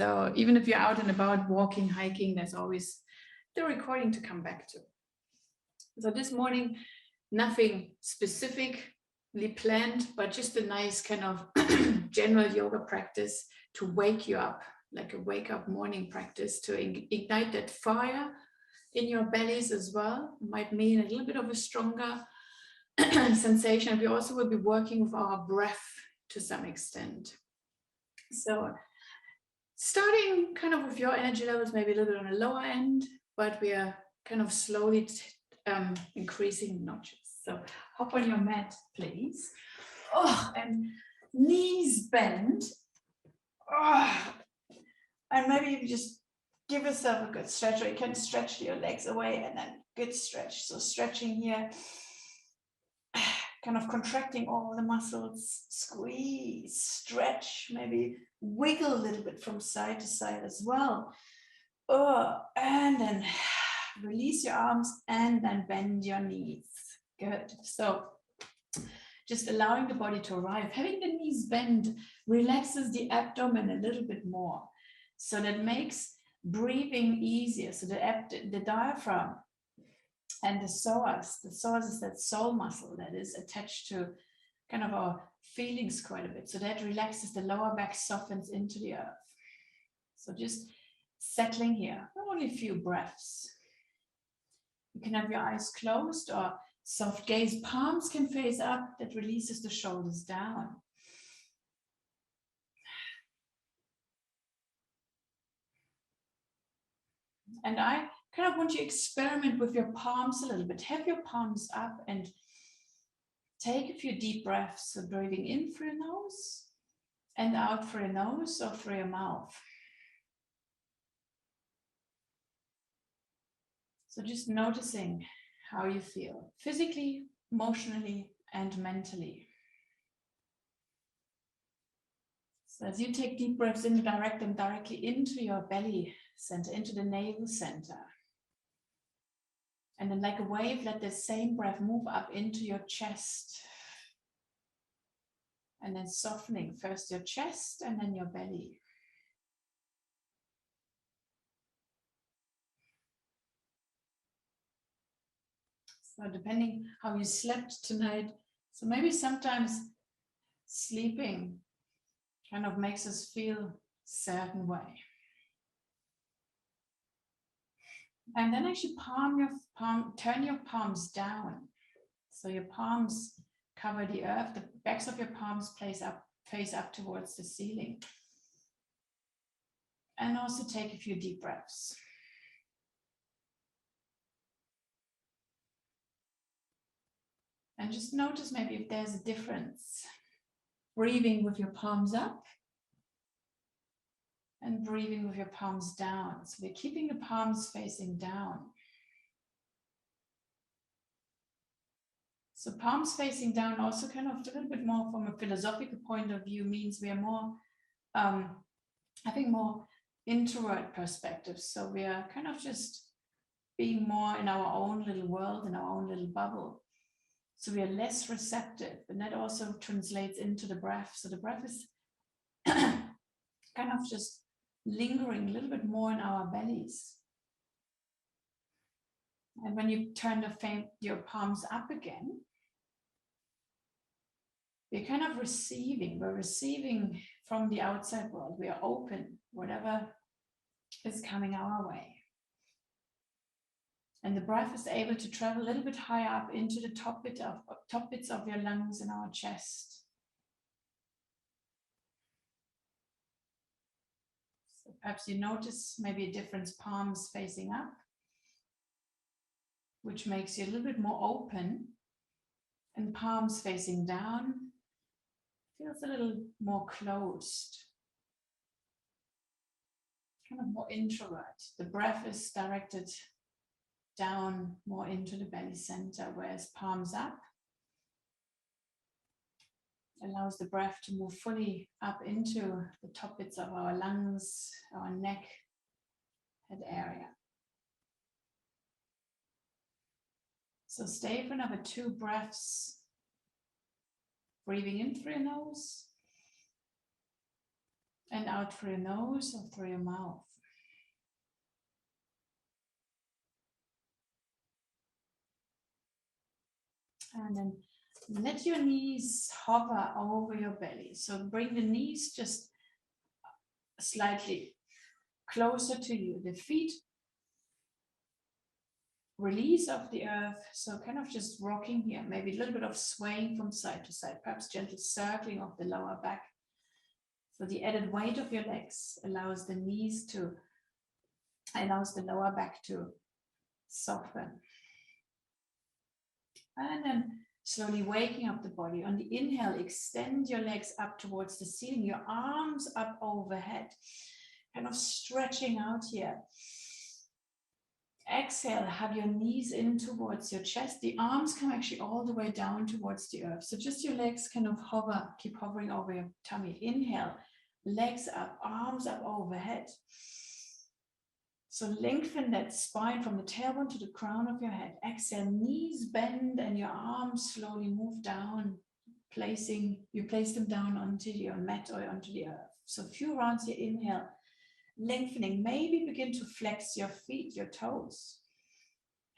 So even if you're out and about walking, hiking, there's always the recording to come back to. So this morning, nothing specifically planned, but just a nice kind of general yoga practice to wake you up, like a wake up morning practice to ignite that fire in your bellies as well. Might mean a little bit of a stronger sensation. We also will be working with our breath to some extent. So starting kind of with your energy levels, maybe a little bit on the lower end, but we are kind of slowly increasing notches. So hop on your mat, please. Oh, and knees bend. Oh, and maybe you just give yourself a good stretch, or you can stretch your legs away and then good stretch. So stretching here, kind of contracting all the muscles, squeeze, stretch, maybe wiggle a little bit from side to side as well. And then release your arms and then bend your knees. Good. So just allowing the body to arrive. Having the knees bend relaxes the abdomen a little bit more. So that makes breathing easier. So the diaphragm and the psoas is that soul muscle that is attached to kind of our feelings quite a bit. So that relaxes the lower back, softens into the earth. So just settling here, only a few breaths. You can have your eyes closed or soft gaze. Palms can face up. That releases the shoulders down. And I kind of want you to experiment with your palms a little bit. Have your palms up and take a few deep breaths. So breathing in through your nose and out through your nose or through your mouth. So just noticing how you feel physically, emotionally, and mentally. So as you take deep breaths in, direct them directly into your belly center, into the navel center. And then like a wave, let the same breath move up into your chest. And then softening first your chest and then your belly. So depending how you slept tonight, so maybe sometimes sleeping kind of makes us feel a certain way. And then actually turn your palms down. So your palms cover the earth, the backs of your palms face up towards the ceiling. And also take a few deep breaths. And just notice maybe if there's a difference. Breathing with your palms up and breathing with your palms down. So we're keeping the palms facing down. So palms facing down also kind of a little bit more from a philosophical point of view means we are more, having more introvert perspectives. So we are kind of just being more in our own little world, in our own little bubble. So we are less receptive, and that also translates into the breath. So the breath is kind of just lingering a little bit more in our bellies. And when you turn your palms up again, we're kind of receiving. We're receiving from the outside world. We are open, whatever is coming our way. And the breath is able to travel a little bit higher up into the top bits of your lungs and our chest. So perhaps you notice maybe a difference, palms facing up, which makes you a little bit more open, and palms facing down feels a little more closed, kind of more introvert. The breath is directed down more into the belly center, whereas palms up allows the breath to move fully up into the top bits of our lungs, our neck, head area. So stay for another 2 breaths, breathing in through your nose And out through your nose or through your mouth. And then let your knees hover over your belly. So bring the knees just slightly closer to you. The feet release off the earth. So kind of just rocking here. Maybe a little bit of swaying from side to side. Perhaps gentle circling of the lower back. So the added weight of your legs allows the lower back to soften. And then slowly waking up the body. On the inhale, extend your legs up towards the ceiling, your arms up overhead, kind of stretching out here. Exhale, have your knees in towards your chest. The arms come actually all the way down towards the earth. So just your legs kind of hover, keep hovering over your tummy. Inhale, legs up, arms up overhead. So lengthen that spine from the tailbone to the crown of your head. Exhale, knees bend and your arms slowly move down, you place them down onto your mat or onto the earth. So a few rounds here, inhale, lengthening, maybe begin to flex your feet, your toes.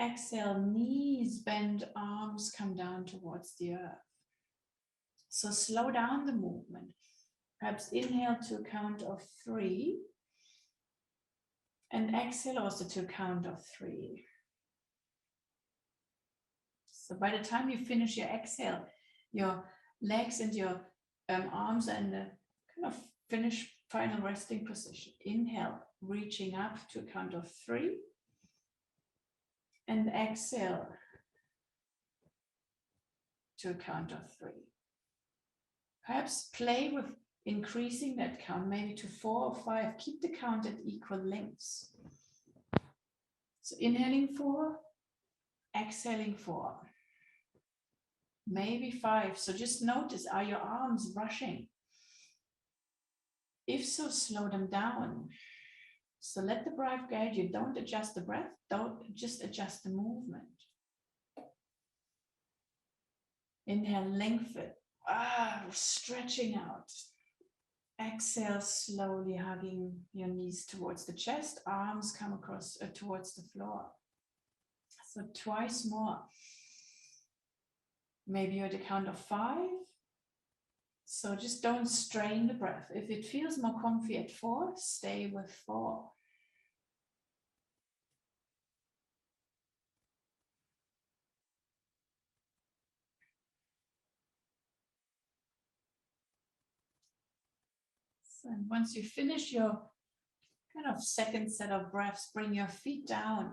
Exhale, knees bend, arms come down towards the earth. So slow down the movement. Perhaps inhale to a count of 3. And exhale also to a count of 3. So by the time you finish your exhale, your legs and your arms are in the kind of finished final resting position. Inhale, reaching up to a count of 3. And exhale to a count of 3. Perhaps play with increasing that count, maybe to 4 or 5. Keep the count at equal lengths. So inhaling 4, exhaling 4. Maybe 5. So just notice, are your arms rushing? If so, slow them down. So let the breath guide you. Don't adjust the breath. Don't just adjust the movement. Inhale, lengthen. Stretching out. Exhale, slowly hugging your knees towards the chest. Arms come across towards the floor. So twice more. Maybe you're at the count of 5. So just don't strain the breath. If it feels more comfy at 4, stay with 4. So once you finish your kind of second set of breaths, bring your feet down,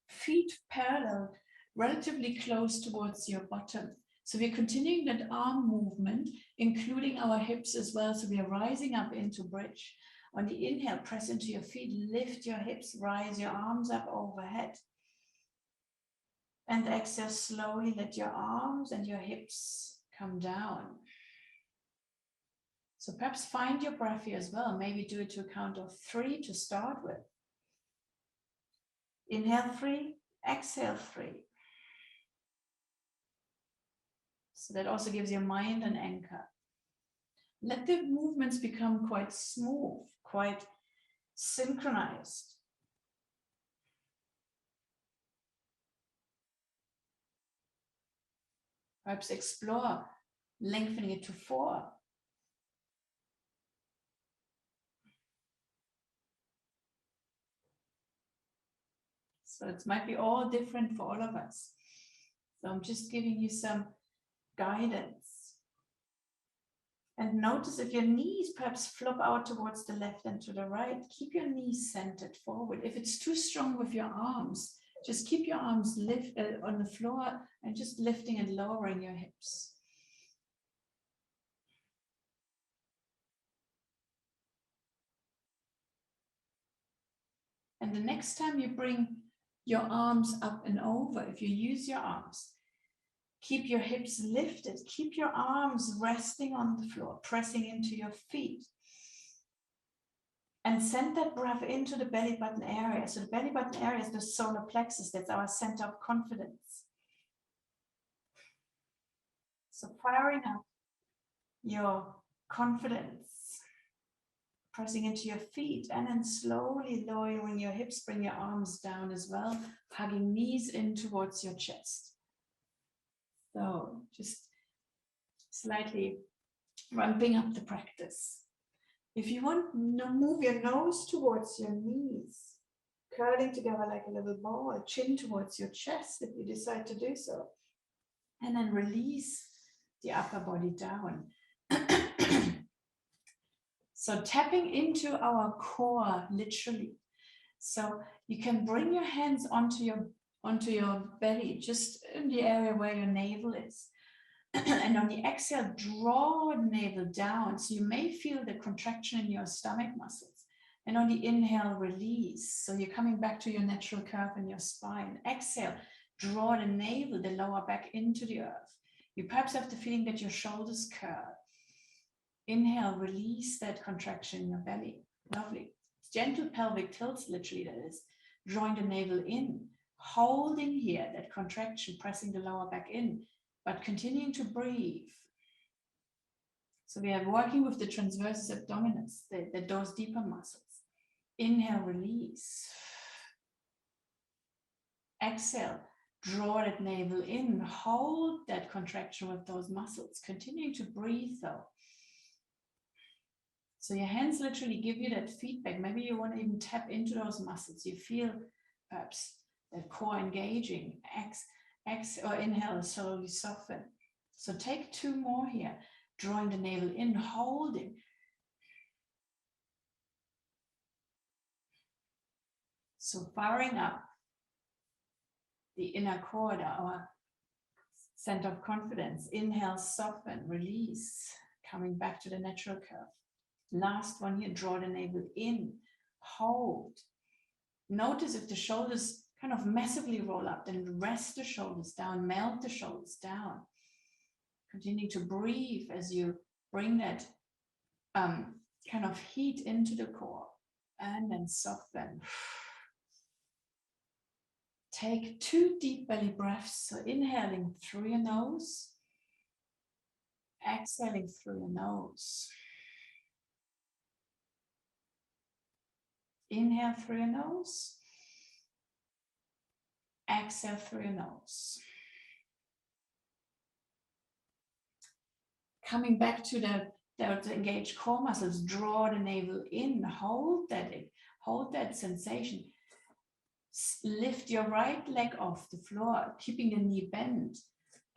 feet parallel, relatively close towards your bottom. So we're continuing that arm movement, including our hips as well. So we are rising up into bridge. On the inhale, press into your feet, lift your hips, rise your arms up overhead. And exhale, slowly let your arms and your hips come down. So perhaps find your breath here as well. Maybe do it to a count of 3 to start with. Inhale 3, exhale 3. So that also gives your mind an anchor. Let the movements become quite smooth, quite synchronized. Perhaps explore lengthening it to 4. So it might be all different for all of us. So I'm just giving you some guidance. And notice if your knees perhaps flop out towards the left and to the right, keep your knees centered forward. If it's too strong with your arms, just keep your arms on the floor and just lifting and lowering your hips. And the next time you bring your arms up and over, if you use your arms, keep your hips lifted, keep your arms resting on the floor, pressing into your feet. And send that breath into the belly button area. So the belly button area is the solar plexus, that's our center of confidence. So firing up your confidence, pressing into your feet, and then slowly lowering your hips, bring your arms down as well, hugging knees in towards your chest. So just slightly ramping up the practice. If you want, move your nose towards your knees, curling together like a little ball, chin towards your chest if you decide to do so. And then release the upper body down. So tapping into our core, literally. So you can bring your hands onto your belly, just in the area where your navel is. And on the exhale, draw the navel down. So you may feel the contraction in your stomach muscles. And on the inhale, release. So you're coming back to your natural curve in your spine. Exhale, draw the navel, the lower back into the earth. You perhaps have the feeling that your shoulders curve. Inhale, release that contraction in your belly. Lovely. Gentle pelvic tilts, literally, that is. Drawing the navel in, holding here that contraction, pressing the lower back in, but continuing to breathe. So we are working with the transversus abdominis, those deeper muscles. Inhale, release. Exhale, draw that navel in, hold that contraction with those muscles, continuing to breathe though. So your hands literally give you that feedback. Maybe you want to even tap into those muscles. You feel perhaps that core engaging. Exhale or inhale, slowly soften. So take 2 more here, drawing the navel in, holding. So firing up the inner core, our center of confidence. Inhale, soften, release, coming back to the natural curve. Last one here, draw the navel in, hold. Notice if the shoulders kind of massively roll up, then rest the shoulders down, melt the shoulders down. Continue to breathe as you bring that kind of heat into the core, and then soften. Take 2 deep belly breaths. So inhaling through your nose, exhaling through your nose. Inhale through your nose, exhale through your nose. Coming back to the engaged core muscles, draw the navel in, hold that sensation. Lift your right leg off the floor, keeping your knee bent,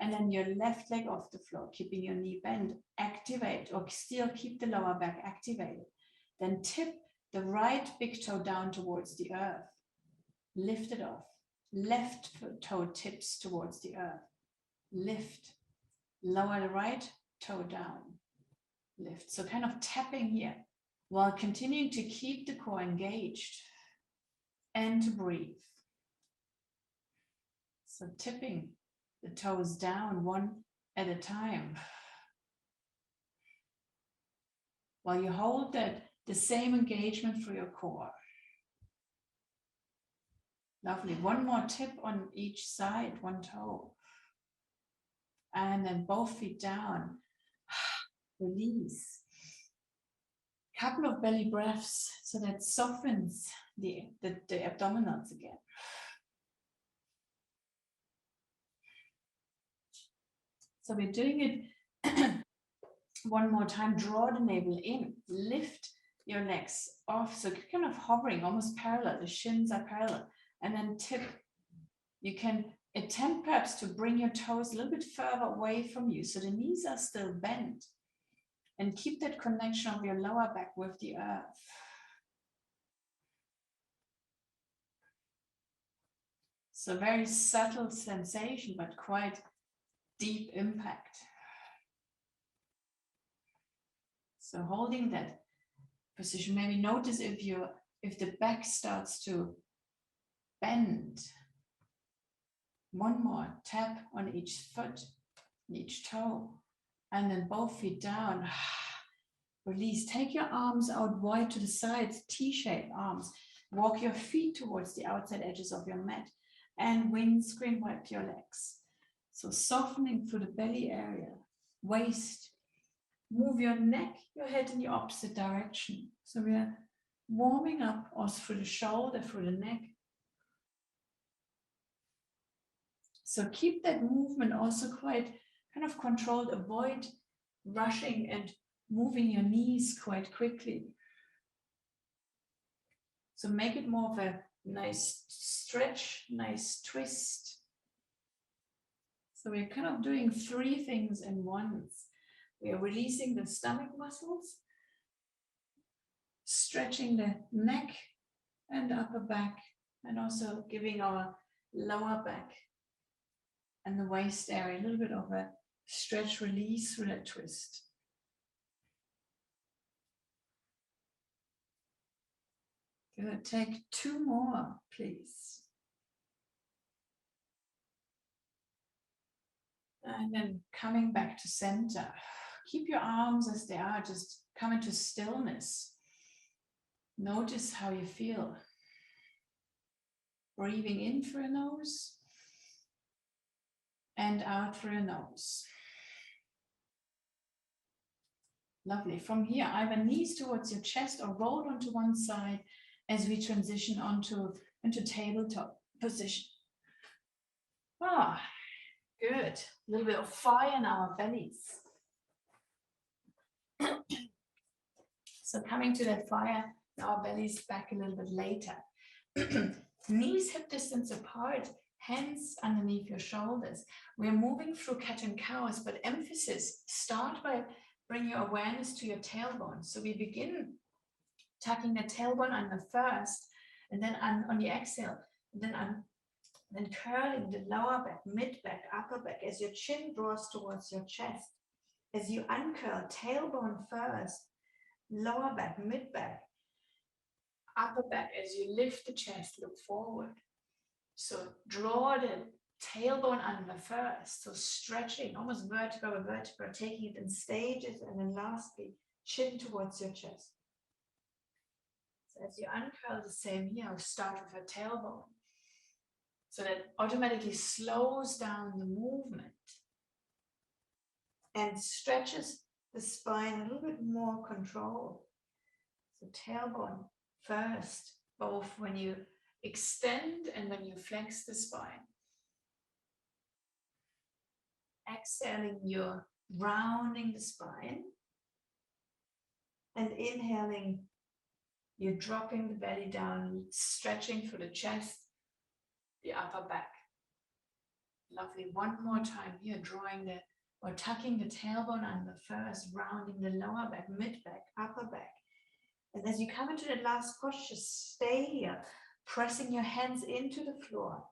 and then your left leg off the floor, keeping your knee bent. Activate, or still keep the lower back activated. Then tip the right big toe down towards the earth. Lift it off. Left toe tips towards the earth. Lift. Lower the right toe down. Lift. So kind of tapping here while continuing to keep the core engaged and to breathe. So tipping the toes down one at a time. While you hold the same engagement for your core. Lovely. One more tip on each side, one toe. And then both feet down. Release. Couple of belly breaths so that softens the abdominals again. So we're doing it one more time. Draw the navel in, lift your legs off. So kind of hovering, almost parallel. The shins are parallel. And then tip. You can attempt perhaps to bring your toes a little bit further away from you. So the knees are still bent. And keep that connection of your lower back with the earth. So very subtle sensation, but quite deep impact. So holding that position, maybe notice if the back starts to bend. One more tap on each foot, each toe, and then both feet down. Release. Take your arms out wide to the sides, T-shaped arms. Walk your feet towards the outside edges of your mat and windscreen wipe your legs. So softening through the belly area, waist, Move your neck, your head in the opposite direction. So we are warming up also through the shoulder, through the neck. So keep that movement also quite kind of controlled. Avoid rushing and moving your knees quite quickly. So make it more of a nice stretch, nice twist. So we're kind of doing 3 things in once. We are releasing the stomach muscles, stretching the neck and upper back, and also giving our lower back and the waist area a little bit of a stretch release through that twist. Good. Take 2 more, please. And then coming back to center. Keep your arms as they are, just come into stillness. Notice how you feel. Breathing in through your nose and out through your nose. Lovely. From here, either knees towards your chest or rolled onto one side as we transition into tabletop position. Ah, good. A little bit of fire in our bellies. So coming to that fire in our bellies back a little bit later. Knees hip distance apart, hands underneath your shoulders. We're moving through cat and cows, but emphasis, start by bring your awareness to your tailbone. So we begin tucking the tailbone under first, and then on the exhale, then curling the lower back, mid back, upper back as your chin draws towards your chest. As you uncurl, tailbone first, lower back, mid back, upper back as you lift the chest, look forward. So draw the tailbone under first, so stretching, almost vertebra by vertebra, taking it in stages, and then lastly, chin towards your chest. So as you uncurl, the same here, I'll start with your tailbone. So that automatically slows down the movement and stretches the spine a little bit more control. So tailbone first, both when you extend and when you flex the spine. Exhaling, you're rounding the spine. And inhaling, you're dropping the belly down, stretching through the chest, the upper back. Lovely. One more time here, tucking the tailbone under first, rounding the lower back, mid back, upper back. And as you come into that last posture, stay here, pressing your hands into the floor.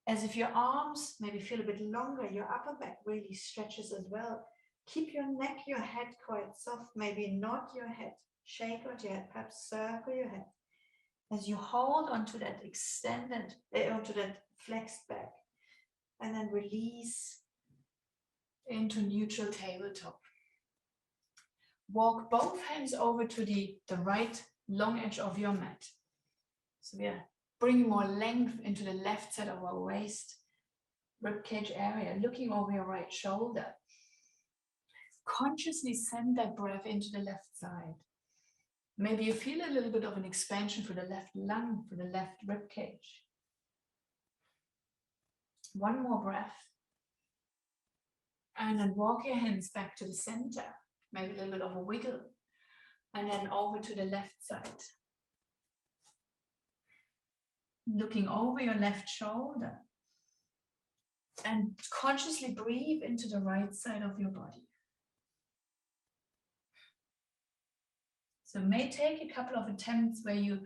As if your arms maybe feel a bit longer, your upper back really stretches as well. Keep your neck, your head quite soft, maybe nod your head, shake out your head, perhaps circle your head. As you hold onto that onto that flexed back, and then release into neutral tabletop. Walk both hands over to the right long edge of your mat. So we are bringing more length into the left side of our waist, ribcage area, looking over your right shoulder. Consciously send that breath into the left side. Maybe you feel a little bit of an expansion for the left lung, for the left ribcage. One more breath. And then walk your hands back to the center. Maybe a little bit of a wiggle. And then over to the left side. Looking over your left shoulder. And consciously breathe into the right side of your body. So it may take a couple of attempts where you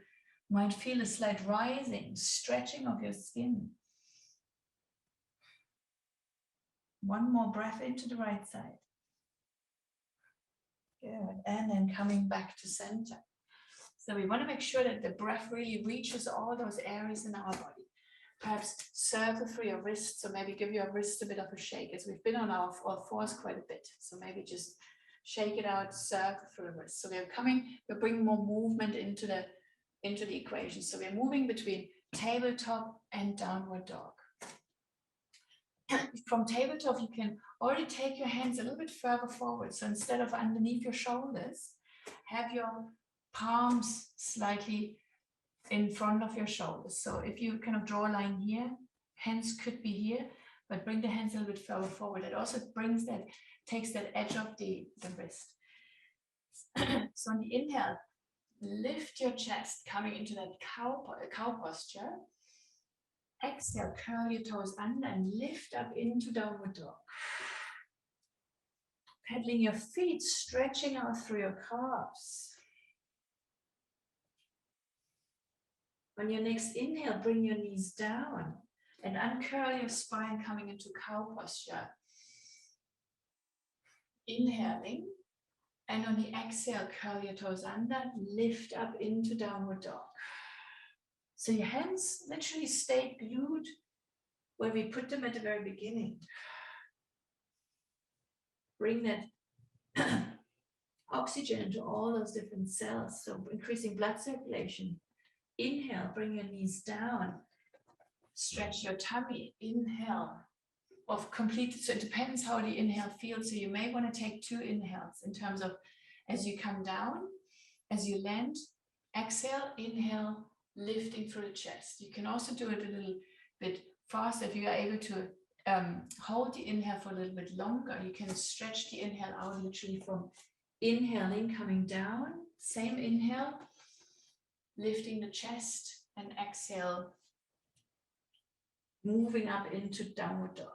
might feel a slight rising, stretching of your skin. One more breath into the right side. Good. And then coming back to center. So we want to make sure that the breath really reaches all those areas in our body. Perhaps circle through your wrists, so maybe give your wrists a bit of a shake, as we've been on our fours quite a bit. So maybe just shake it out, circle through the wrists. So we're bringing more movement into the equation. So we're moving between tabletop and downward dog. from tabletop, you can already take your hands a little bit further forward. So instead of underneath your shoulders, have your palms slightly in front of your shoulders. So if you kind of draw a line here, hands could be here, but bring the hands a little bit further forward. It also takes that edge of the wrist. So on the inhale, lift your chest, coming into that cow posture. Exhale, curl your toes under and lift up into downward dog. Pedaling your feet, stretching out through your calves. On your next inhale, bring your knees down and uncurl your spine, coming into cow posture. Inhaling, and on the exhale, curl your toes under, lift up into downward dog. So your hands literally stay glued where we put them at the very beginning. Bring that oxygen into all those different cells, so increasing blood circulation. Inhale, bring your knees down, stretch your tummy. Inhale, of complete, so it depends how the inhale feels. So you may want to take 2 inhales in terms of as you come down, as you land, exhale, inhale, lifting through the chest. You can also do it a little bit faster if you are able to hold the inhale for a little bit longer. You can stretch the inhale out literally from inhaling, coming down, same inhale, lifting the chest, and exhale, moving up into downward dog.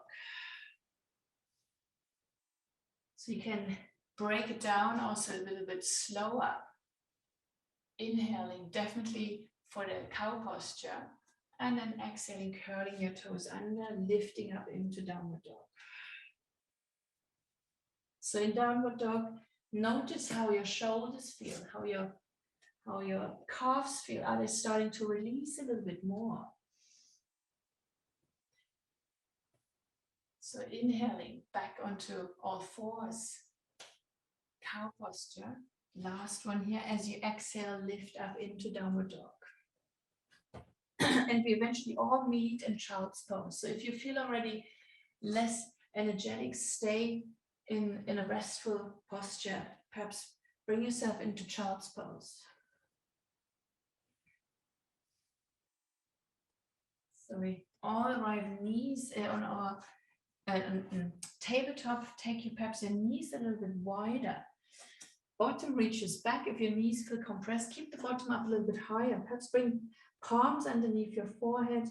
So you can break it down also a little bit slower. Inhaling, definitely for the cow posture, and then exhaling, curling your toes under, lifting up into downward dog. So in downward dog, notice how your shoulders feel, how your calves feel. Are they starting to release a little bit more? So inhaling back onto all fours, cow posture. Last one here, as you exhale, lift up into downward dog. And we eventually all meet in child's pose. So if you feel already less energetic, stay in a restful posture. Perhaps bring yourself into child's pose. So we all arrive knees on our tabletop. Take your perhaps your knees a little bit wider. Bottom reaches back. If your knees feel compressed, keep the bottom up a little bit higher. Perhaps bring palms underneath your forehead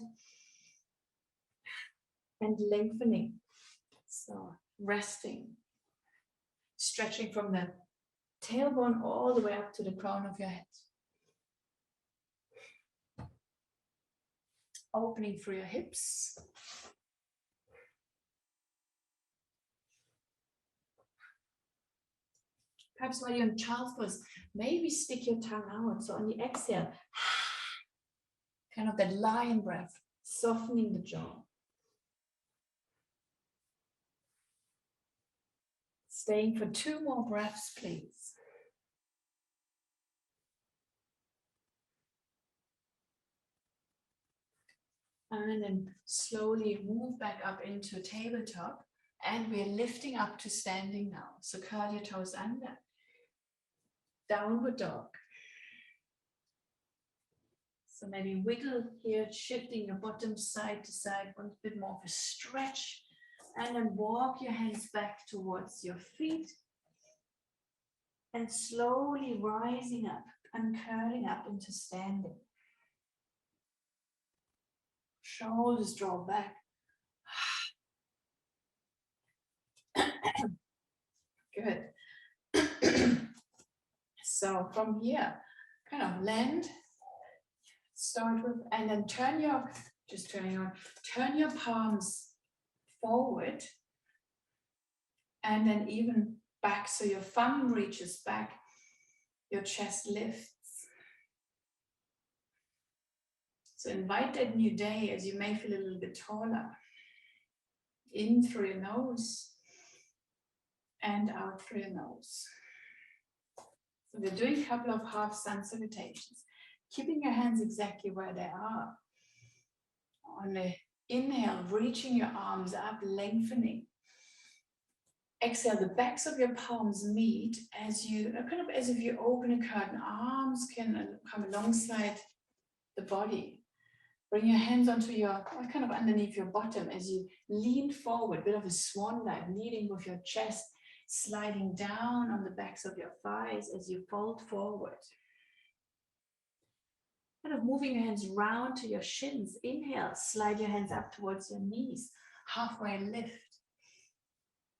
and lengthening. So resting, stretching from the tailbone all the way up to the crown of your head. Opening through your hips. Perhaps while you're in child's pose, maybe stick your tongue out. So on the exhale, kind of that lion breath, softening the jaw. Staying for 2 more breaths, please. And then slowly move back up into tabletop. And we're lifting up to standing now. So curl your toes under. Downward dog. So maybe wiggle here, shifting your bottom side to side, one bit more of a stretch. And then walk your hands back towards your feet. And slowly rising up and curling up into standing. Shoulders draw back. Good. So from here, kind of land, start with, and then turn your palms forward, and then even back, so your thumb reaches back, your chest lifts. So invite that new day as you may feel a little bit taller. In through your nose and out through your nose. So we're doing a couple of half sun salutations, keeping your hands exactly where they are. On the Inhale, reaching your arms up, lengthening. Exhale, the backs of your palms meet as you, kind of as if you open a curtain. Arms can come alongside the body. Bring your hands onto your, kind of underneath your bottom as you lean forward, a bit of a swan dive, leading with your chest, sliding down on the backs of your thighs as you fold forward. Kind of moving your hands round to your shins. Inhale, slide your hands up towards your knees. Halfway lift.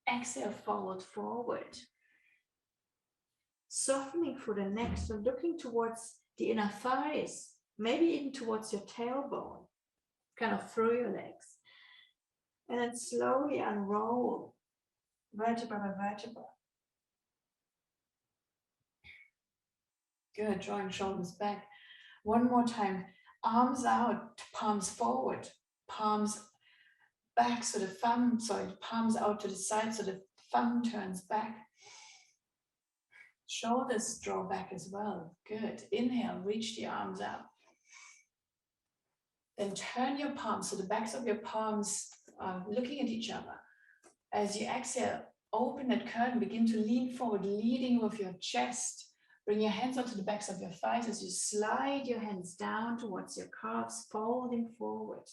Exhale, fold forward. Softening through the neck, so looking towards the inner thighs, maybe even towards your tailbone, kind of through your legs. And then slowly unroll, vertebra by vertebra. Good, drawing shoulders back. One more time, arms out, palms forward, palms back, so the thumb, palms out to the side, so the thumb turns back. Shoulders draw back as well. Good. Inhale, reach the arms up. Then turn your palms, so the backs of your palms are looking at each other. As you exhale, open that curtain, begin to lean forward, leading with your chest. Bring your hands onto the backs of your thighs as you slide your hands down towards your calves, folding forward.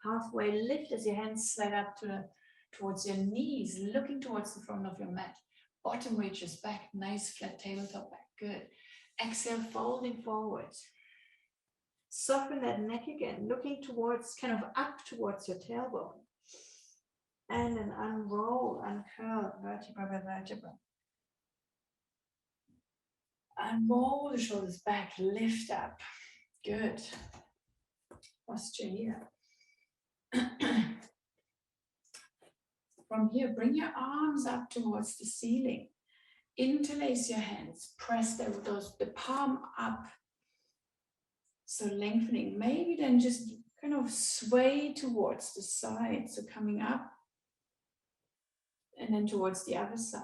Halfway lift as your hands slide up towards your knees, looking towards the front of your mat. Bottom reaches back, nice flat tabletop back, good. Exhale, folding forward. Soften that neck again, looking towards, kind of up towards your tailbone. And then unroll, uncurl, vertebra by vertebra. Unroll the shoulders back, lift up. Good. Posture here. From here, bring your arms up towards the ceiling. Interlace your hands. Press the palm up. So lengthening. Maybe then just kind of sway towards the side. So coming up and then towards the other side.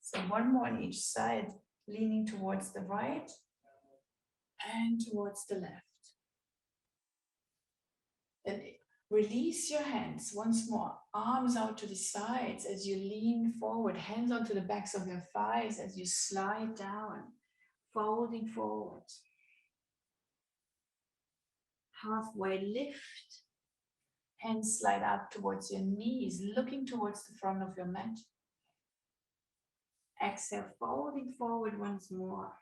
So one more on each side, leaning towards the right and towards the left. Then release your hands once more, arms out to the sides as you lean forward, hands onto the backs of your thighs as you slide down, folding forward. Halfway lift, hands slide up towards your knees, looking towards the front of your mat. Exhale, folding forward once more.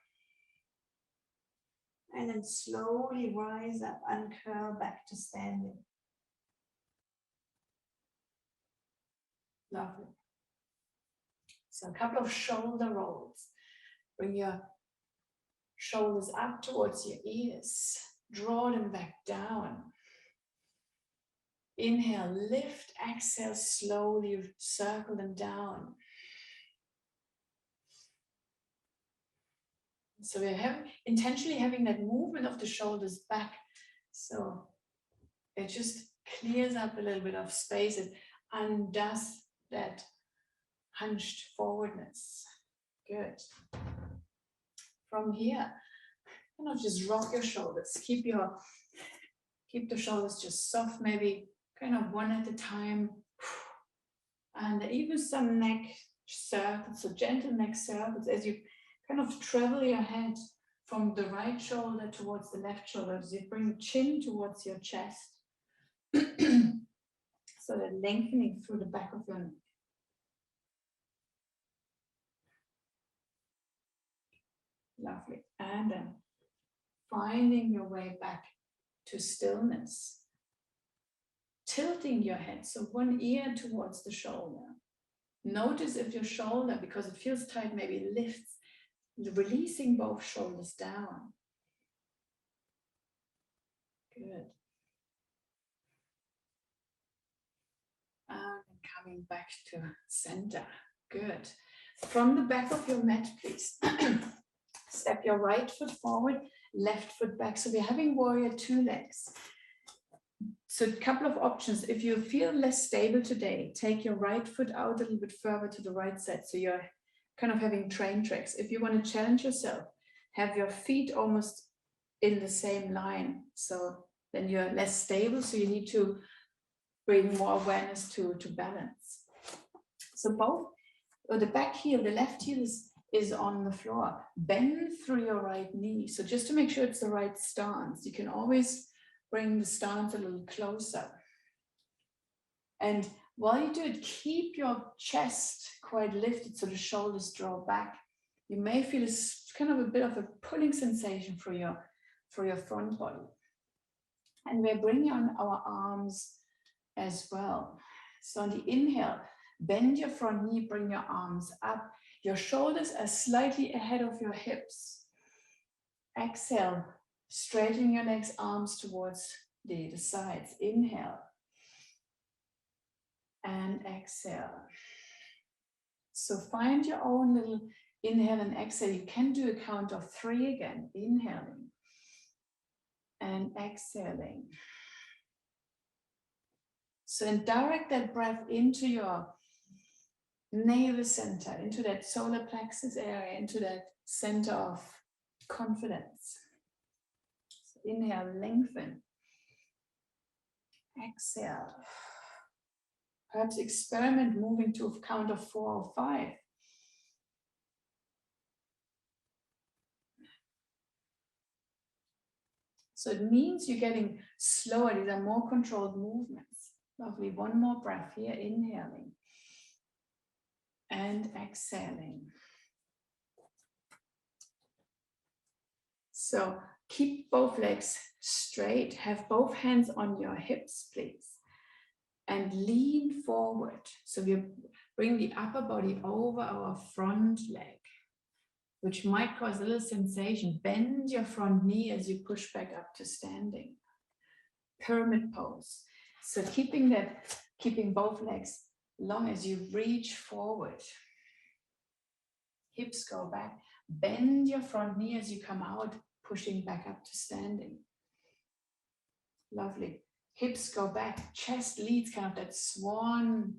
And then slowly rise up, uncurl back to standing. Lovely. So a couple of shoulder rolls. Bring your shoulders up towards your ears. Draw them back down. Inhale, lift. Exhale, slowly circle them down. So we're intentionally having that movement of the shoulders back. So it just clears up a little bit of space and undoes that hunched forwardness. Good. From here, just rock your shoulders. Keep the shoulders just soft, maybe kind of one at a time. And even some neck circles, so gentle neck circles as you kind of travel your head from the right shoulder towards the left shoulder as you bring chin towards your chest. So that lengthening through the back of your neck. Lovely. And then finding your way back to stillness. Tilting your head, so one ear towards the shoulder. Notice if your shoulder, because it feels tight, maybe lifts. Releasing both shoulders down. Good. And coming back to center. Good. From the back of your mat, please. Step your right foot forward, left foot back. So we're having warrior two legs. So a couple of options. If you feel less stable today, take your right foot out a little bit further to the right side. So you're kind of having train tracks. If you want to challenge yourself, have your feet almost in the same line. So then you're less stable. So you need to bring more awareness to balance. So both, or the back heel, the left heel is on the floor. Bend through your right knee. So just to make sure it's the right stance, you can always bring the stance a little closer. And while you do it, keep your chest quite lifted so the shoulders draw back. You may feel a kind of a bit of a pulling sensation for your front body. And we're bringing on our arms as well. So on the inhale, bend your front knee, bring your arms up. Your shoulders are slightly ahead of your hips. Exhale, straighten your legs, arms towards the sides. Inhale. And exhale. So find your own little inhale and exhale. You can do a count of 3 again. Inhaling and exhaling. So then direct that breath into your navel center, into that solar plexus area, into that center of confidence. So inhale, lengthen. Exhale. Perhaps experiment moving to a count of 4 or 5. So it means you're getting slower. These are more controlled movements. Lovely. One more breath here. Inhaling and exhaling. So keep both legs straight. Have both hands on your hips, please. And lean forward. So we bring the upper body over our front leg, which might cause a little sensation. Bend your front knee as you push back up to standing. Pyramid pose. So keeping both legs long as you reach forward. Hips go back. Bend your front knee as you come out, pushing back up to standing. Lovely. Hips go back. Chest leads, kind of that swan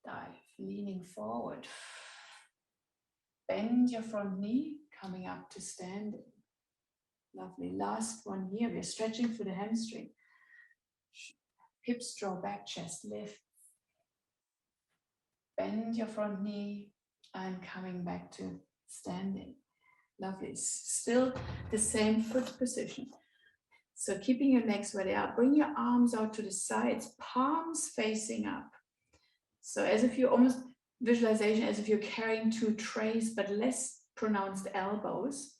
dive, leaning forward. Bend your front knee, coming up to standing. Lovely. Last one here. We're stretching through the hamstring. Hips draw back, chest lift. Bend your front knee and coming back to standing. Lovely. Still the same foot position. So keeping your legs where they are. Bring your arms out to the sides, palms facing up. So as if you almost visualization as if you're carrying 2 trays, but less pronounced elbows.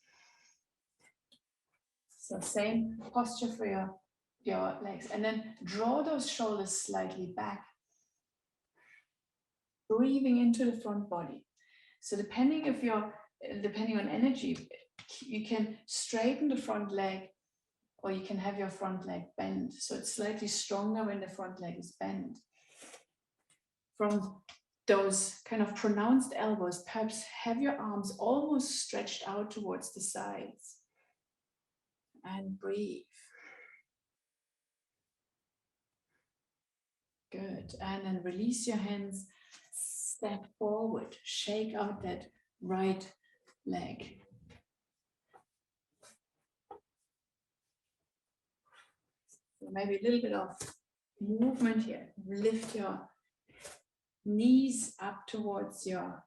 So same posture for your legs. And then draw those shoulders slightly back. Breathing into the front body. So depending on energy, you can straighten the front leg or you can have your front leg bent. So it's slightly stronger when the front leg is bent. From those kind of pronounced elbows, perhaps have your arms almost stretched out towards the sides. And breathe. Good. And then release your hands, step forward, shake out that right leg. So maybe a little bit of movement here. Lift your knees up towards your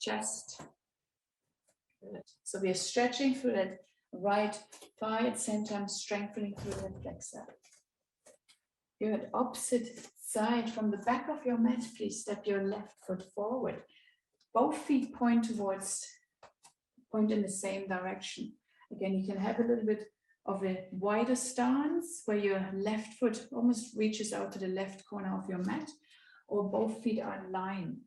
chest. Good. So we are stretching through that right thigh at the same time, strengthening through that flexor. Good. Opposite side, from the back of your mat, please step your left foot forward. Both feet point in the same direction. Again, you can have a little bit of a wider stance where your left foot almost reaches out to the left corner of your mat, or both feet are in line.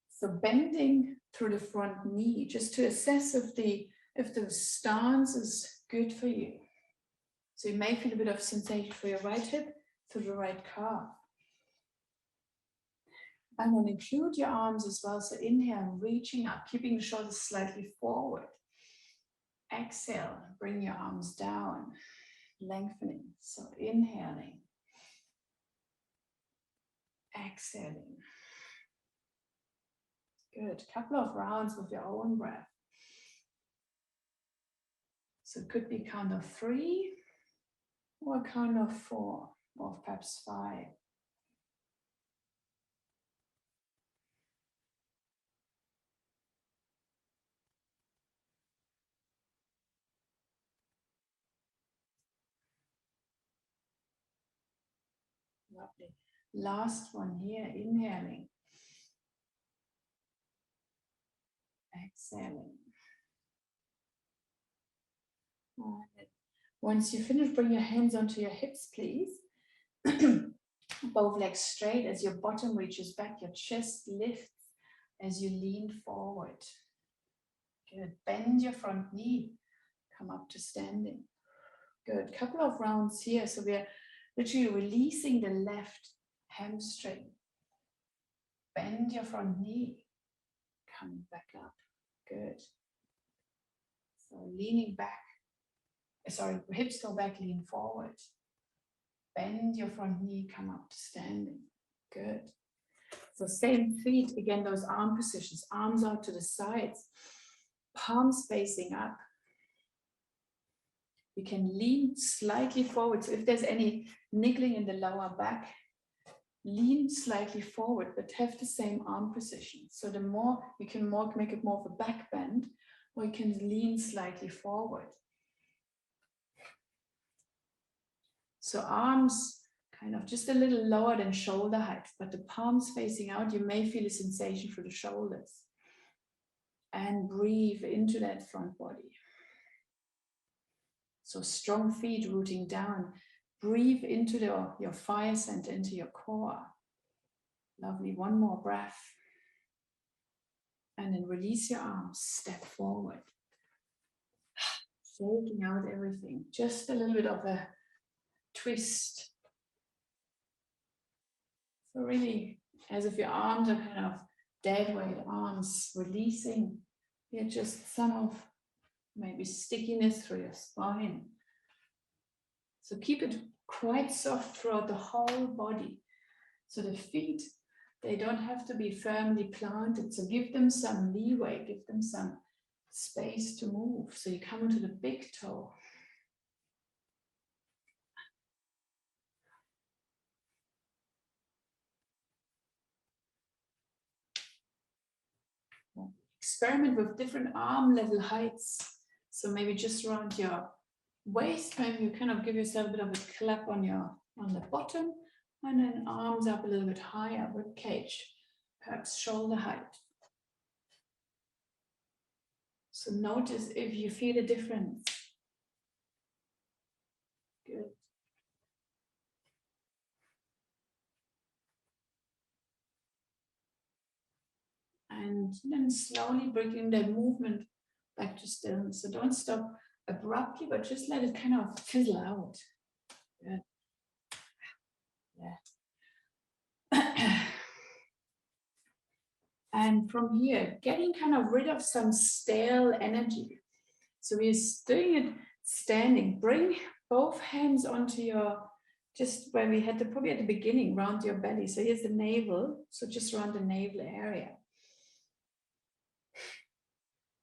So bending through the front knee, just to assess if the stance is good for you. So you may feel a bit of sensation for your right hip through the right calf. And then include your arms as well. So inhale, reaching up, keeping the shoulders slightly forward. Exhale, bring your arms down, lengthening. So inhaling. Exhaling. Good. Couple of rounds with your own breath. So it could be count of 3 or count of 4 or perhaps 5. Lovely. Last one here, inhaling. Exhaling. And once you finish, bring your hands onto your hips, please. Both legs straight as your bottom reaches back, your chest lifts as you lean forward. Good. Bend your front knee. Come up to standing. Good. Couple of rounds here. So we're literally releasing the left hamstring. Bend your front knee. Coming back up. Good. So leaning back. Sorry, hips go back, lean forward. Bend your front knee, come up to standing. Good. So same feet, again, those arm positions. Arms out to the sides. Palms facing up. You can lean slightly forward. So if there's any niggling in the lower back, lean slightly forward, but have the same arm position. So the more, you can make it more of a back bend, or you can lean slightly forward. So arms kind of just a little lower than shoulder height, but the palms facing out, you may feel a sensation through the shoulders. And breathe into that front body. So strong feet rooting down. Breathe into your fire center, into your core. Lovely, one more breath. And then release your arms, step forward. Shaking out everything. Just a little bit of a twist. So really, as if your arms are kind of dead weight arms, releasing. Here just some of maybe stickiness through your spine. So keep it quite soft throughout the whole body. So the feet, they don't have to be firmly planted. So give them some leeway, give them some space to move. So you come into the big toe. Experiment with different arm level heights. So maybe just around your waist, maybe you kind of give yourself a bit of a clap on the bottom, and then arms up a little bit higher, rib cage, perhaps shoulder height. So notice if you feel a difference. Good. And then slowly bringing that movement back to stillness. So don't stop abruptly, but just let it kind of fizzle out. Good. Yeah. And from here, getting kind of rid of some stale energy. So we're doing it standing. Bring both hands onto your, just where we had probably at the beginning, around your belly. So here's the navel. So just around the navel area.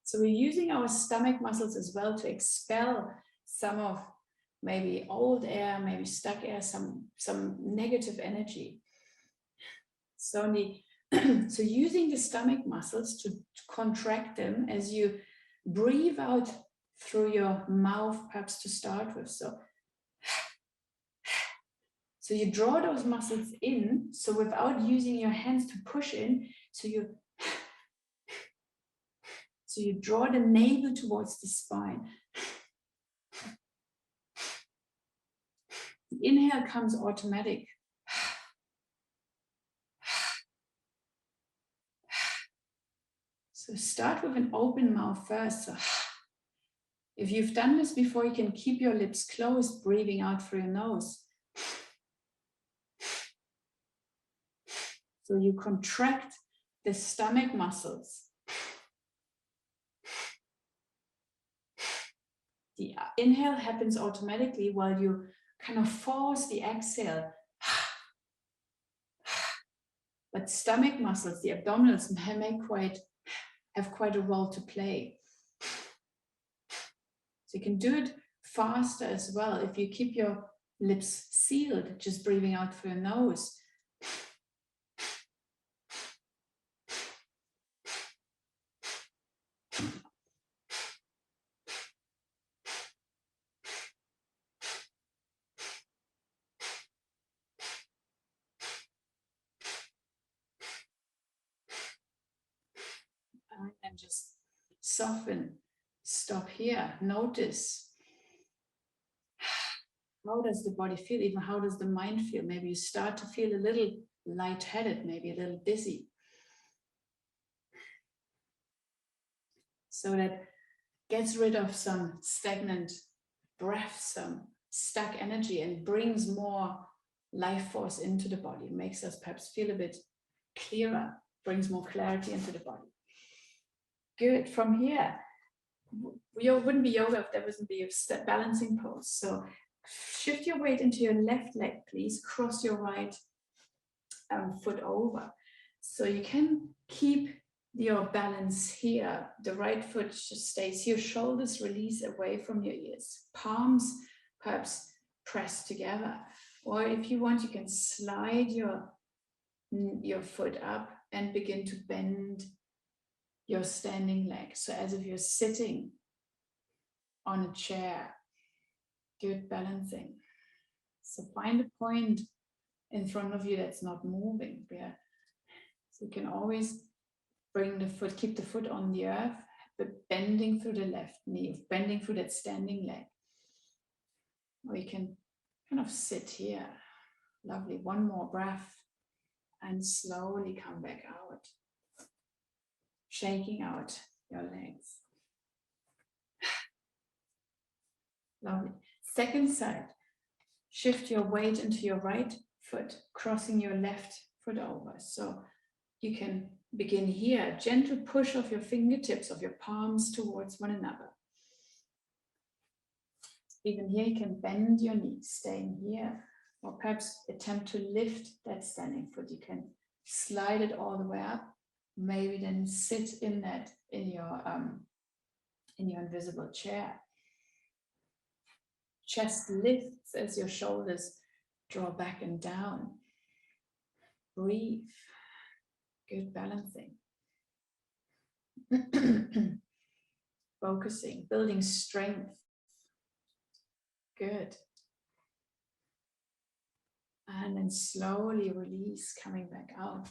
So we're using our stomach muscles as well to expel some of maybe old air, maybe stuck air, some negative energy. So so using the stomach muscles to contract them as you breathe out through your mouth, perhaps to start with. So you draw those muscles in, so without using your hands to push in, so you draw the navel towards the spine. The inhale comes automatic. So start with an open mouth first. So if you've done this before, you can keep your lips closed, breathing out through your nose. So you contract the stomach muscles. The inhale happens automatically while you kind of force the exhale. But stomach muscles, the abdominals, have quite a role to play. So you can do it faster as well. If you keep your lips sealed, just breathing out through your nose. And just soften, stop here, notice. How does the body feel? Even how does the mind feel? Maybe you start to feel a little lightheaded, maybe a little dizzy. So that gets rid of some stagnant breath, some stuck energy, and brings more life force into the body. It makes us perhaps feel a bit clearer, brings more clarity into the body. Good. From here, wouldn't be yoga if there wouldn't be a balancing pose. So shift your weight into your left leg, please. Cross your right foot over. So you can keep your balance here. The right foot just stays here. Shoulders release away from your ears. Palms perhaps press together. Or if you want, you can slide your foot up and begin to bend your standing leg. So as if you're sitting on a chair. Good balancing. So find a point in front of you that's not moving. Yeah. So you can always bring the foot, keep the foot on the earth, but bending through the left knee, bending through that standing leg. Or you can kind of sit here. Lovely. One more breath and slowly come back out. Shaking out your legs. Lovely. Second side. Shift your weight into your right foot, crossing your left foot over. So you can begin here. Gentle push of your fingertips, of your palms towards one another. Even here, you can bend your knees, staying here, or perhaps attempt to lift that standing foot. You can slide it all the way up. Maybe then sit in that in your invisible chair. Chest lifts as your shoulders draw back and down. Breathe. Good balancing. Focusing, building strength. Good. And then slowly release, coming back out.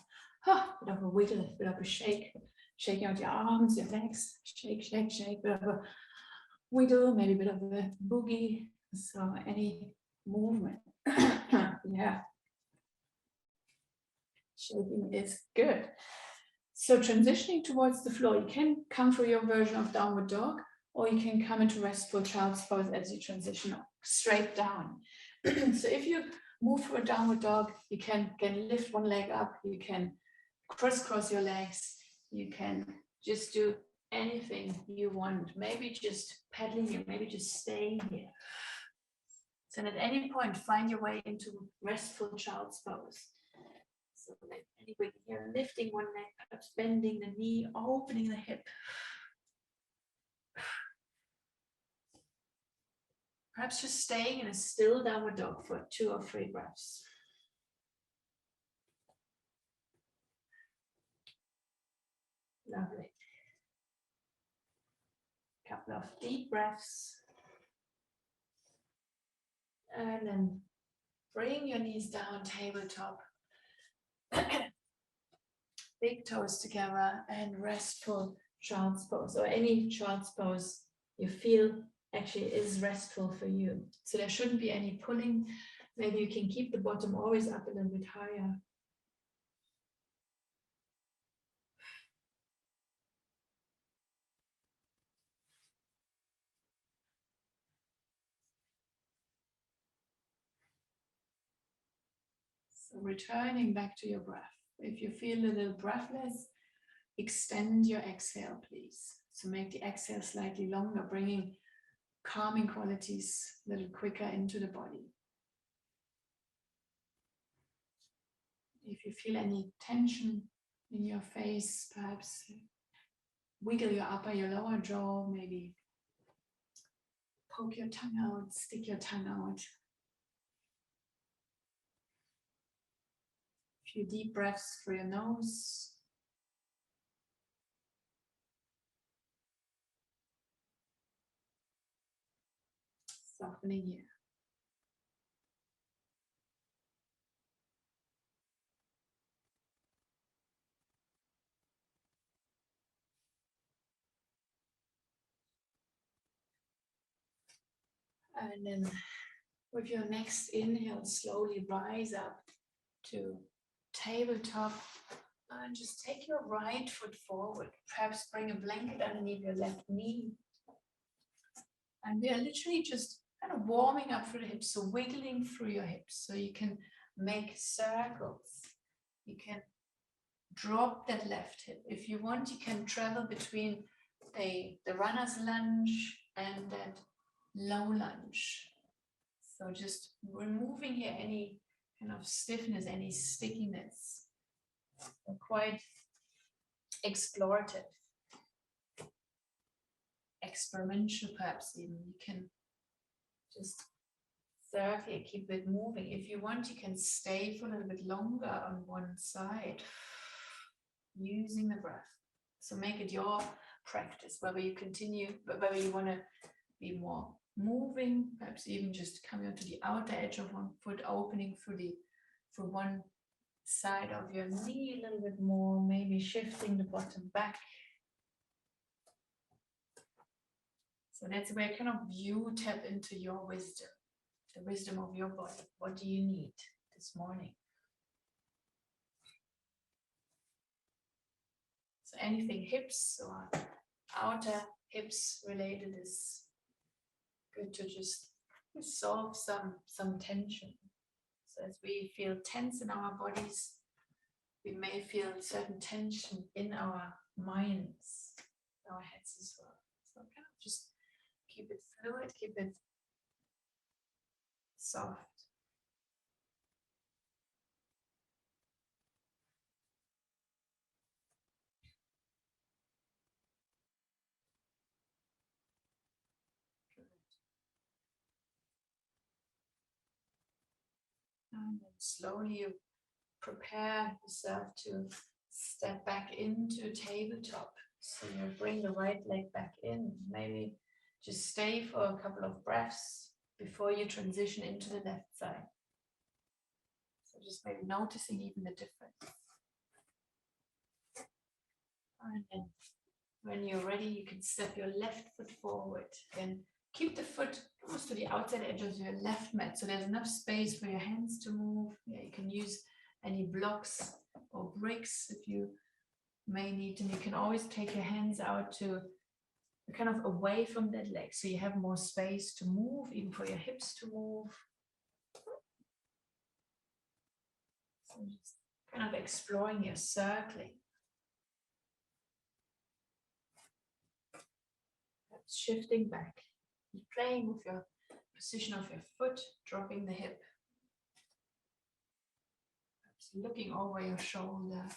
Bit of a wiggle, bit of a shake. Shaking out your arms, your legs. Shake, shake, shake. Bit of a wiggle, maybe a bit of a boogie. So any movement. Yeah. Shaking is good. So transitioning towards the floor, you can come through your version of downward dog, or you can come into restful child's pose as you transition straight down. So if you move through a downward dog, you can lift one leg up, you can crisscross your legs, you can just do anything you want, maybe just pedaling here, maybe just staying here. So at any point, find your way into restful child's pose. So anyway, here, lifting one leg, perhaps bending the knee, opening the hip. Perhaps just staying in a still downward dog for 2 or 3 breaths. Lovely. Couple of deep breaths. And then bring your knees down, tabletop. Big toes together and restful child's pose, or any child's pose you feel actually is restful for you. So there shouldn't be any pulling. Maybe you can keep the bottom always up a little bit higher. So returning back to your breath. If you feel a little breathless, extend your exhale, please. So make the exhale slightly longer, bringing calming qualities a little quicker into the body. If you feel any tension in your face, perhaps wiggle your upper, your lower jaw, maybe Poke your tongue out, stick your tongue out. A few deep breaths through your nose. Softening here. And then with your next inhale, slowly rise up to tabletop and just take your right foot forward. Perhaps bring a blanket underneath your left knee. And we are literally just kind of warming up through the hips, so wiggling through your hips. So you can make circles. You can drop that left hip. If you want, you can travel between the runner's lunge and that low lunge. So just removing here any kind of stiffness, any stickiness. So quite explorative, experimental perhaps even. You can just circle, keep it moving. If you want, you can stay for a little bit longer on one side, using the breath. So make it your practice, whether you continue, but whether you want to be more moving, perhaps even just coming onto the outer edge of one foot, opening for one side of your knee a little bit more, maybe shifting the bottom back. So that's where kind of you tap into your wisdom, the wisdom of your body. What do you need this morning? So anything hips or outer hips related is good to just resolve some tension. So as we feel tense in our bodies, we may feel certain tension in our minds, our heads as well. So kind of just keep it fluid, keep it soft. And then slowly you prepare yourself to step back into tabletop. So you bring the right leg back in. Maybe just stay for a couple of breaths before you transition into the left side. So just maybe noticing even the difference. And then when you're ready, you can step your left foot forward and keep the foot close to the outside edge of your left mat. So there's enough space for your hands to move. Yeah, you can use any blocks or bricks if you may need, and you can always take your hands out to kind of away from that leg, so you have more space to move, even for your hips to move. So just kind of exploring your circling. Perhaps shifting back, playing with your position of your foot, dropping the hip. Perhaps looking over your shoulder.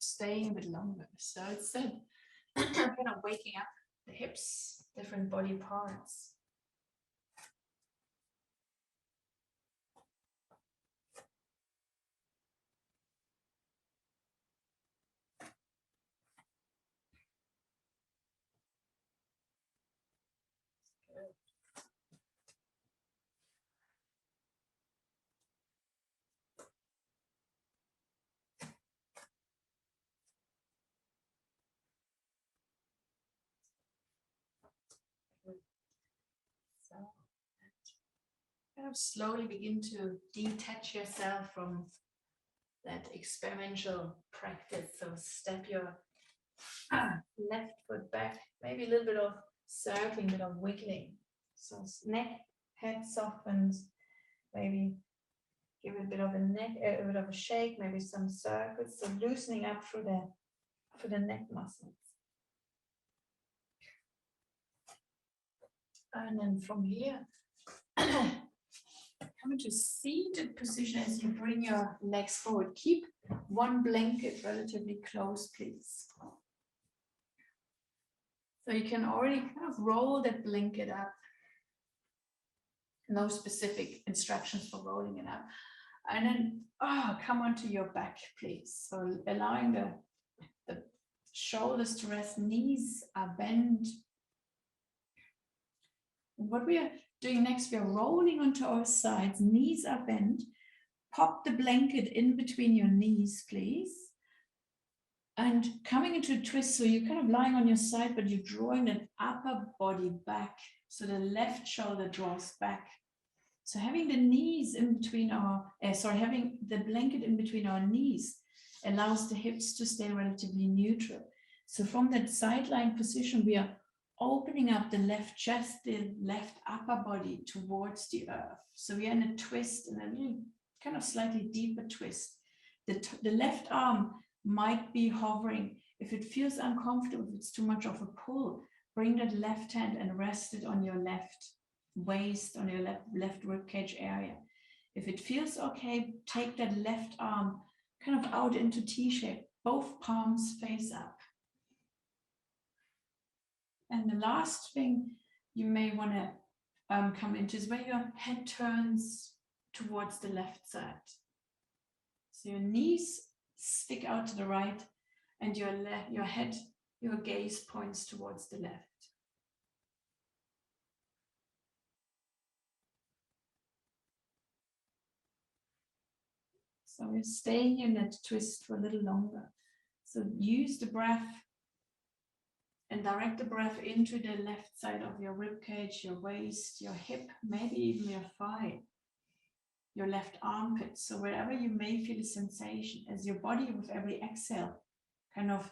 Staying a bit longer. So it's kind of waking up the hips, different body parts. So kind of slowly begin to detach yourself from that experimental practice. So step your left foot back, maybe a little bit of circling, a bit of wiggling. So neck, head softens, maybe give it a bit of a neck, a bit of a shake, maybe some circles. So loosening up through the neck muscles. And then from here, come come into seated position as you bring your legs forward. Keep one blanket relatively close, please. So you can already kind of roll that blanket up. No specific instructions for rolling it up. And then come onto your back, please. So allowing the shoulders to rest, knees are bent. What we are doing next, we are rolling onto our sides, knees are bent. Pop the blanket in between your knees, please. And coming into a twist, so you're kind of lying on your side, but you're drawing that upper body back. So the left shoulder draws back. So having the knees in between having the blanket in between our knees allows the hips to stay relatively neutral. So from that side lying position, we are opening up the left chest, the left upper body towards the earth. So we are in a twist, and a kind of slightly deeper twist. The left arm might be hovering. If it feels uncomfortable, if it's too much of a pull, bring that left hand and rest it on your left waist, on your left ribcage area. If it feels okay, take that left arm kind of out into T-shape, both palms face up. And the last thing you may want to come into is where your head turns towards the left side. So your knees stick out to the right, and your head, your gaze points towards the left. So we're staying in that twist for a little longer. So use the breath and direct the breath into the left side of your ribcage, your waist, your hip, maybe even your thigh, your left armpit. So wherever you may feel a sensation, as your body with every exhale kind of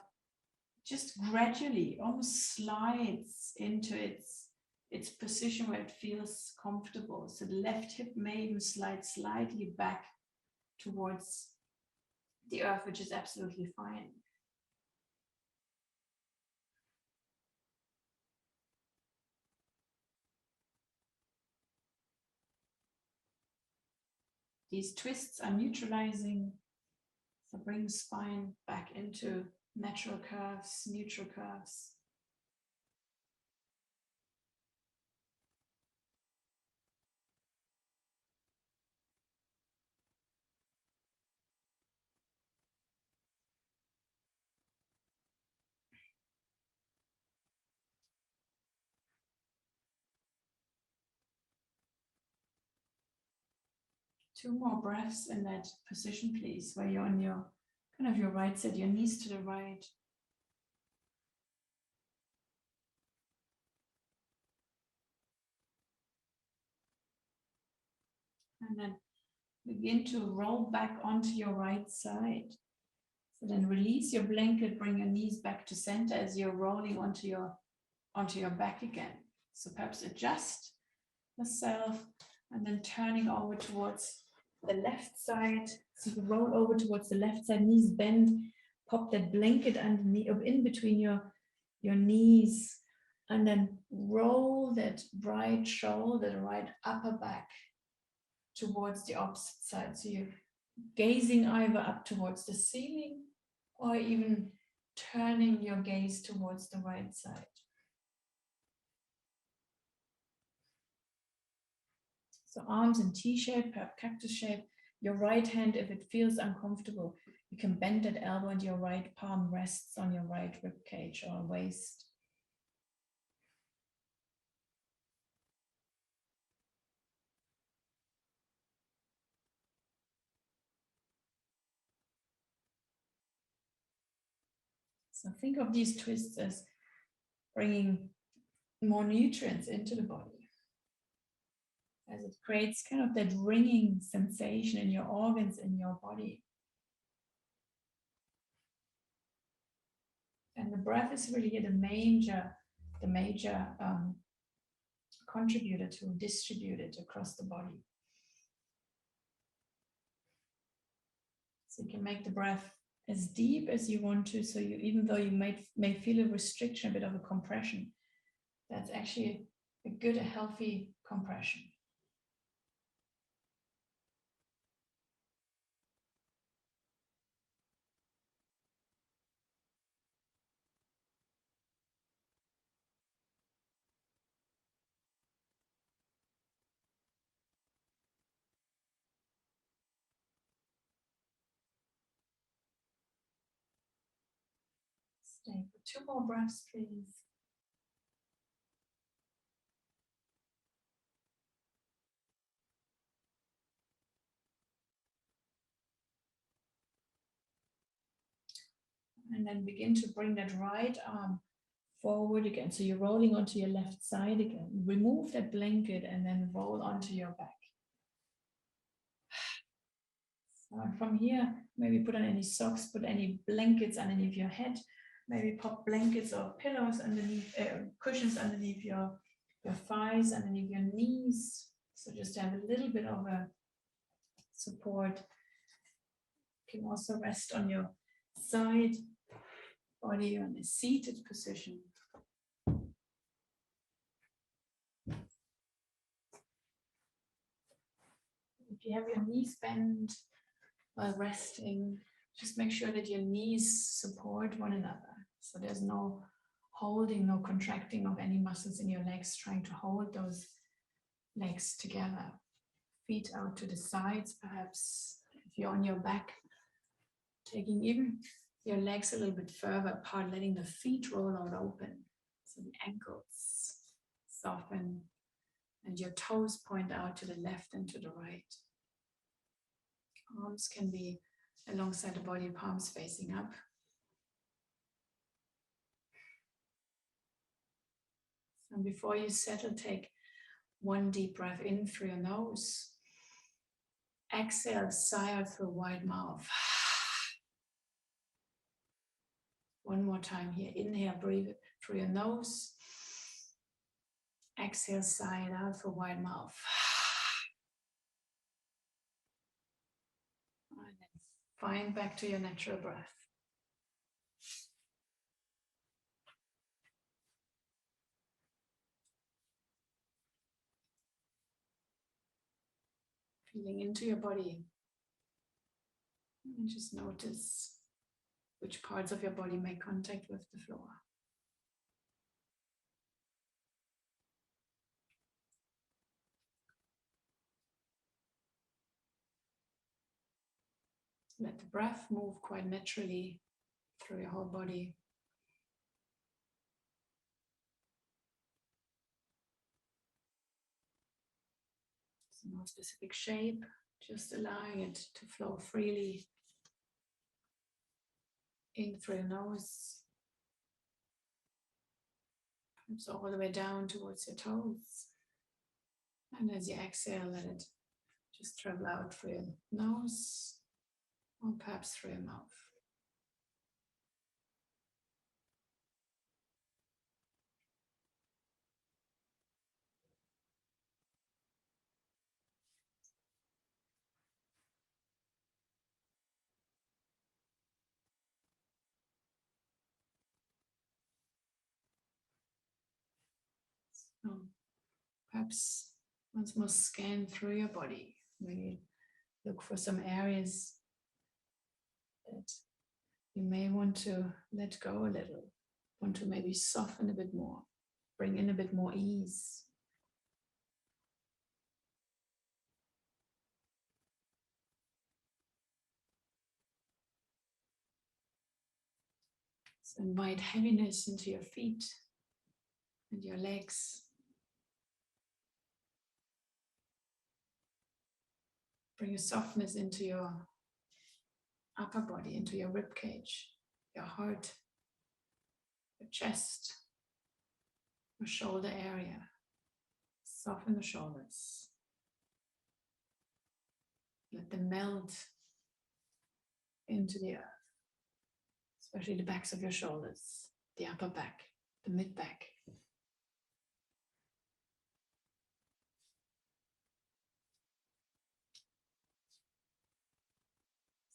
just gradually almost slides into its position where it feels comfortable. So the left hip may even slide slightly back towards the earth, which is absolutely fine. These twists are neutralizing, so bring the spine back into natural curves, neutral curves. Two more breaths in that position, please, where you're on your kind of your right side, your knees to the right. And then begin to roll back onto your right side. So then release your blanket, bring your knees back to center as you're rolling onto your back again. So perhaps adjust yourself and then turning over towards the left side. So you roll over towards the left side, knees bend, pop that blanket underneath, in between your knees, and then roll that right shoulder, the right upper back towards the opposite side. So you're gazing either up towards the ceiling or even turning your gaze towards the right side. So arms in T-shape, perhaps cactus shape. Your right hand, if it feels uncomfortable, you can bend that elbow and your right palm rests on your right rib cage or waist. So think of these twists as bringing more nutrients into the body, as it creates kind of that ringing sensation in your organs, in your body. And the breath is really the major contributor to distribute it across the body. So you can make the breath as deep as you want to. So you, even though you may feel a restriction, a bit of a compression, that's actually a good, a healthy compression. Stay for 2 more breaths, please. And then begin to bring that right arm forward again. So you're rolling onto your left side again. Remove that blanket and then roll onto your back. So from here, maybe put on any socks, put any blankets underneath your head, maybe pop blankets or pillows underneath, cushions underneath your thighs, underneath your knees. So just have a little bit of a support. You can also rest on your side, body on a seated position. If you have your knees bent while resting, just make sure that your knees support one another. So there's no holding, no contracting of any muscles in your legs, trying to hold those legs together. Feet out to the sides, perhaps if you're on your back, taking even your legs a little bit further apart, letting the feet roll out open. So the ankles soften and your toes point out to the left and to the right. Arms can be alongside the body, palms facing up. And before you settle, take one deep breath in through your nose. Exhale, sigh out through a wide mouth. One more time here. Inhale, breathe through your nose. Exhale, sigh it out through a wide mouth. And then find back to your natural breath. Feeling into your body. And just notice which parts of your body make contact with the floor. Let the breath move quite naturally through your whole body. It's no specific shape, just allowing it to flow freely in through your nose, perhaps all the way down towards your toes. And as you exhale, let it just travel out through your nose or perhaps through your mouth. So perhaps once more scan through your body. Maybe look for some areas that you may want to let go a little, want to maybe soften a bit more, bring in a bit more ease. So invite heaviness into your feet and your legs. Bring a softness into your upper body, into your rib cage, your heart, your chest, your shoulder area. Soften the shoulders. Let them melt into the earth, especially the backs of your shoulders, the upper back, the mid back.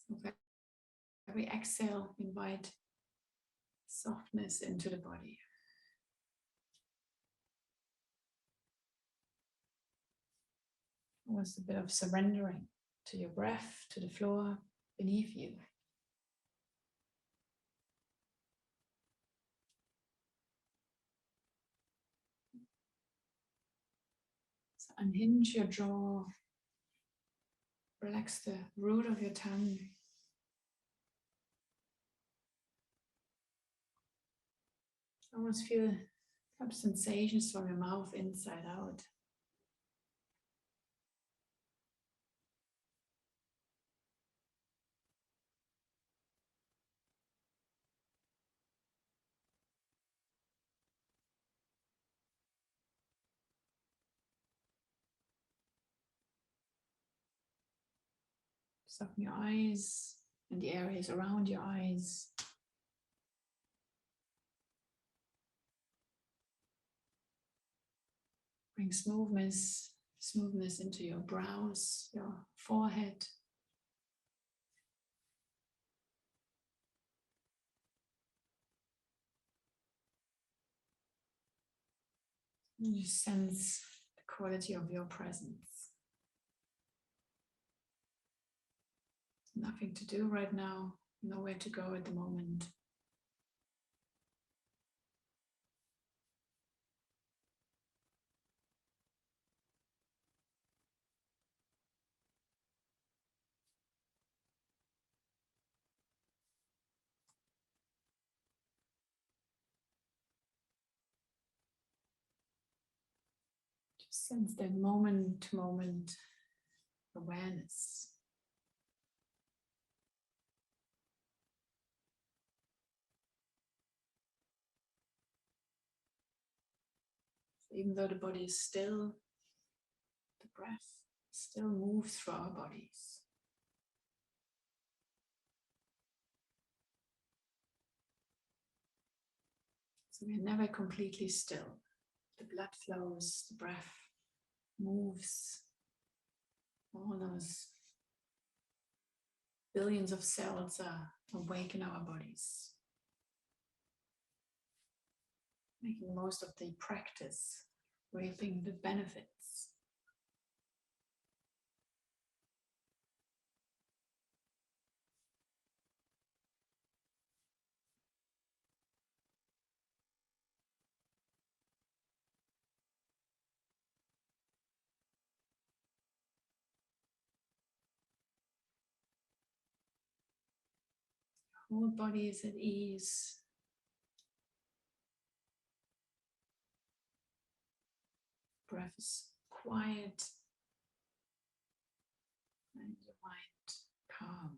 So for every exhale, invite softness into the body. Almost a bit of surrendering to your breath, to the floor beneath you. So unhinge your jaw, relax the root of your tongue. Almost feel some sensations from your mouth inside out. Soften your eyes and the areas around your eyes. Bring smoothness into your brows, your forehead. And you sense the quality of your presence. Nothing to do right now, nowhere to go at the moment. Just sense that moment to moment awareness. Even though the body is still, the breath still moves through our bodies. So we're never completely still. The blood flows, the breath moves, all those billions of cells are awake in our bodies. Making the most of the practice, reaping the benefits. Whole body is at ease. Breath is quiet. And your mind calm.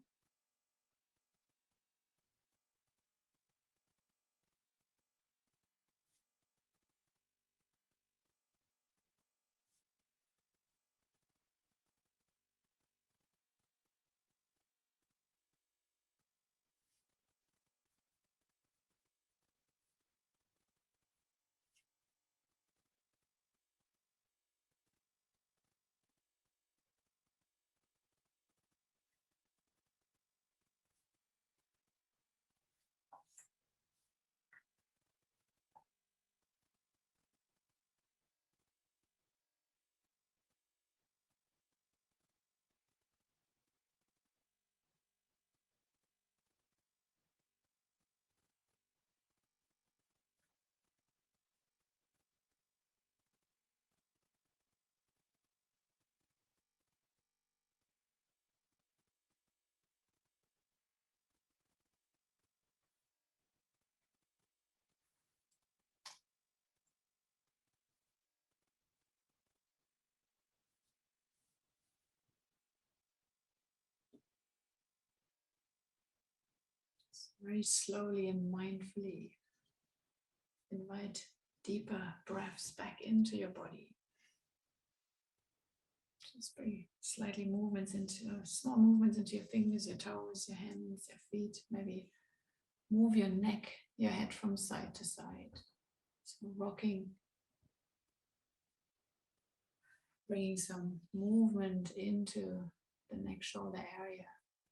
Very slowly and mindfully invite deeper breaths back into your body. Just bring slightly movements into small movements into your fingers, your toes, your hands, your feet. Maybe move your neck, your head from side to side. So rocking, bringing some movement into the neck shoulder area.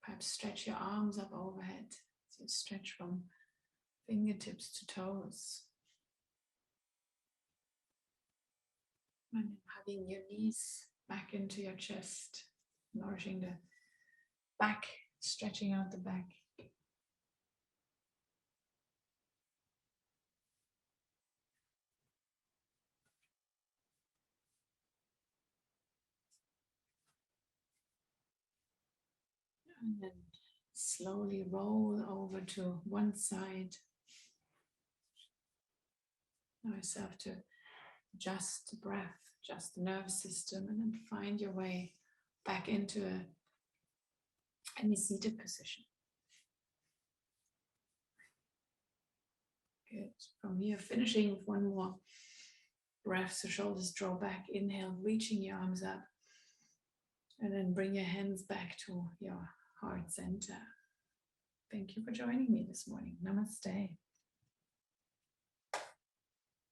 Perhaps stretch your arms up overhead. So stretch from fingertips to toes. And hugging your knees back into your chest, nourishing the back, stretching out the back. And then slowly roll over to one side. Allow yourself to adjust the breath, adjust the nervous system, and then find your way back into any seated position. Good. From here, finishing with one more breath, so shoulders draw back. Inhale, reaching your arms up. And then bring your hands back to your heart center. Thank you for joining me this morning. Namaste.